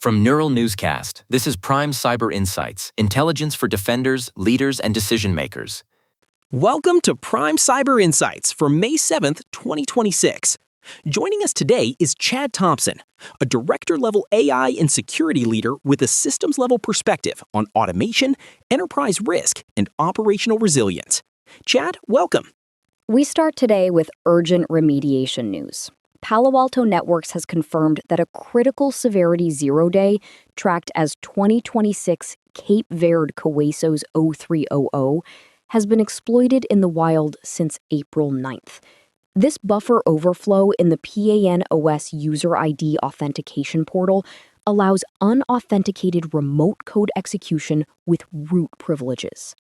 From Neural Newscast, this is Prime Cyber Insights, intelligence for defenders, leaders, and decision-makers. Welcome to Prime Cyber Insights for May 7th, 2026. Joining us today is Chad Thompson, a director-level AI and security leader with a systems-level perspective on automation, enterprise risk, and operational resilience. Chad, welcome. We start today with urgent remediation news. Palo Alto Networks has confirmed that a critical severity zero day, tracked as 2026 Cape Verde Coesos 0300, has been exploited in the wild since April 9th. This buffer overflow in the PAN-OS user ID authentication portal allows unauthenticated remote code execution with root privileges.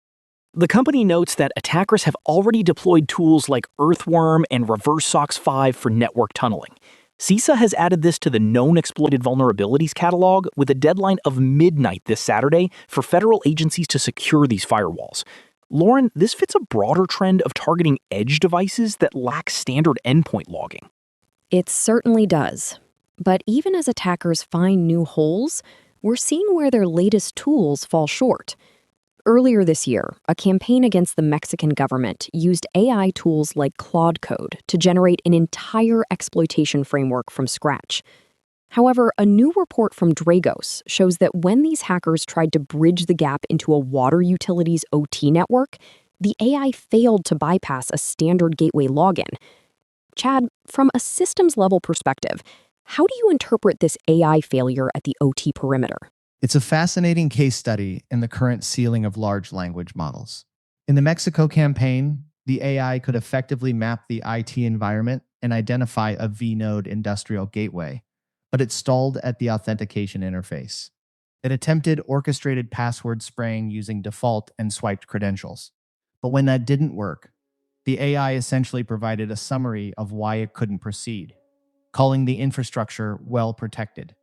The company notes that attackers have already deployed tools like Earthworm and Reverse SOX 5 for network tunneling. CISA has added this to the known exploited vulnerabilities catalog with a deadline of midnight this Saturday for federal agencies to secure these firewalls. Lauren, this fits a broader trend of targeting edge devices that lack standard endpoint logging. It certainly does. But even as attackers find new holes, we're seeing where their latest tools fall short. Earlier this year, a campaign against the Mexican government used AI tools like Claude Code to generate an entire exploitation framework from scratch. However, a new report from Dragos shows that when these hackers tried to bridge the gap into a water utilities OT network, the AI failed to bypass a standard gateway login. Chad, from a systems-level perspective, how do you interpret this AI failure at the OT perimeter? It's a fascinating case study in the current ceiling of large language models. In the Mexico campaign, the AI could effectively map the IT environment and identify a vNode industrial gateway, but it stalled at the authentication interface. It attempted orchestrated password spraying using default and swiped credentials. But when that didn't work, the AI essentially provided a summary of why it couldn't proceed, calling the infrastructure well protected.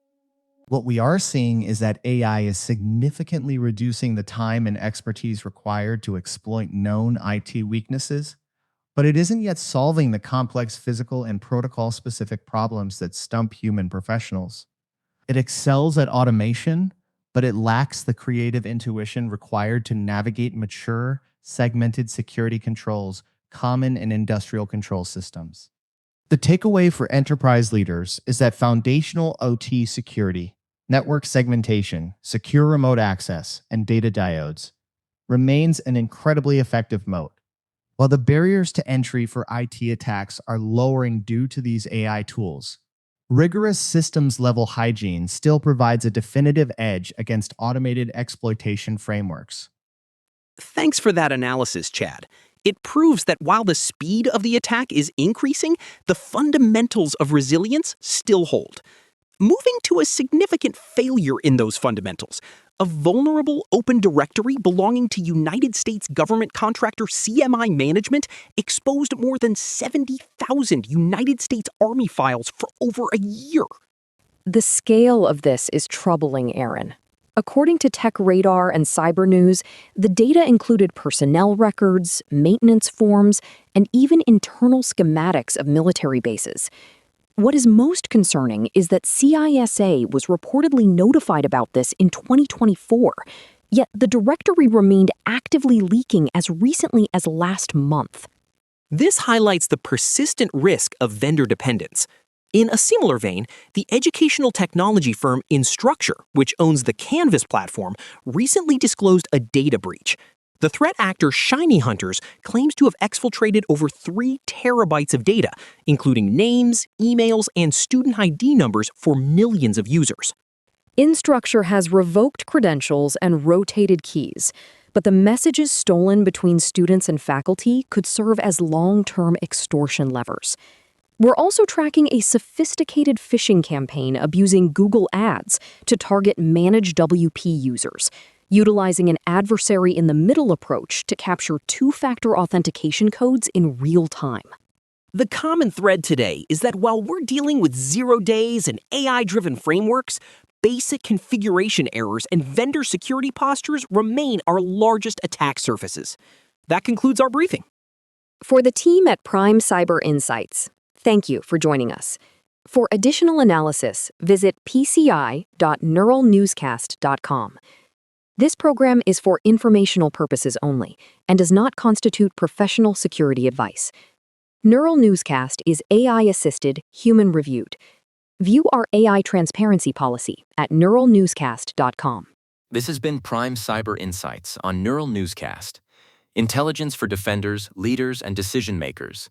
What we are seeing is that AI is significantly reducing the time and expertise required to exploit known IT weaknesses, but it isn't yet solving the complex physical and protocol-specific problems that stump human professionals. It excels at automation, but it lacks the creative intuition required to navigate mature, segmented security controls common in industrial control systems. The takeaway for enterprise leaders is that foundational OT security, network segmentation, secure remote access, and data diodes remains an incredibly effective moat. While the barriers to entry for IT attacks are lowering due to these AI tools, rigorous systems-level hygiene still provides a definitive edge against automated exploitation frameworks. Thanks for that analysis, Chad. It proves that while the speed of the attack is increasing, the fundamentals of resilience still hold. Moving to a significant failure in those fundamentals, a vulnerable open directory belonging to United States government contractor CMI Management exposed more than 70,000 United States Army files for over a year. The scale of this is troubling, Aaron. According to Tech Radar and Cyber News, the data included personnel records, maintenance forms, and even internal schematics of military bases. What is most concerning is that CISA was reportedly notified about this in 2024, yet the directory remained actively leaking as recently as last month. This highlights the persistent risk of vendor dependence. In a similar vein, the educational technology firm Instructure, which owns the Canvas platform, recently disclosed a data breach. The threat actor ShinyHunters claims to have exfiltrated over 3 terabytes of data, including names, emails, and student ID numbers for millions of users. Instructure has revoked credentials and rotated keys, but the messages stolen between students and faculty could serve as long-term extortion levers. We're also tracking a sophisticated phishing campaign abusing Google Ads to target ManageWP users, utilizing an adversary-in-the-middle approach to capture two-factor authentication codes in real time. The common thread today is that while we're dealing with 0 days and AI-driven frameworks, basic configuration errors and vendor security postures remain our largest attack surfaces. That concludes our briefing. For the team at Prime Cyber Insights, thank you for joining us. For additional analysis, visit pci.neuralnewscast.com. This program is for informational purposes only and does not constitute professional security advice. Neural Newscast is AI-assisted, human-reviewed. View our AI transparency policy at neuralnewscast.com. This has been Prime Cyber Insights on Neural Newscast. Intelligence for defenders, leaders, and decision makers.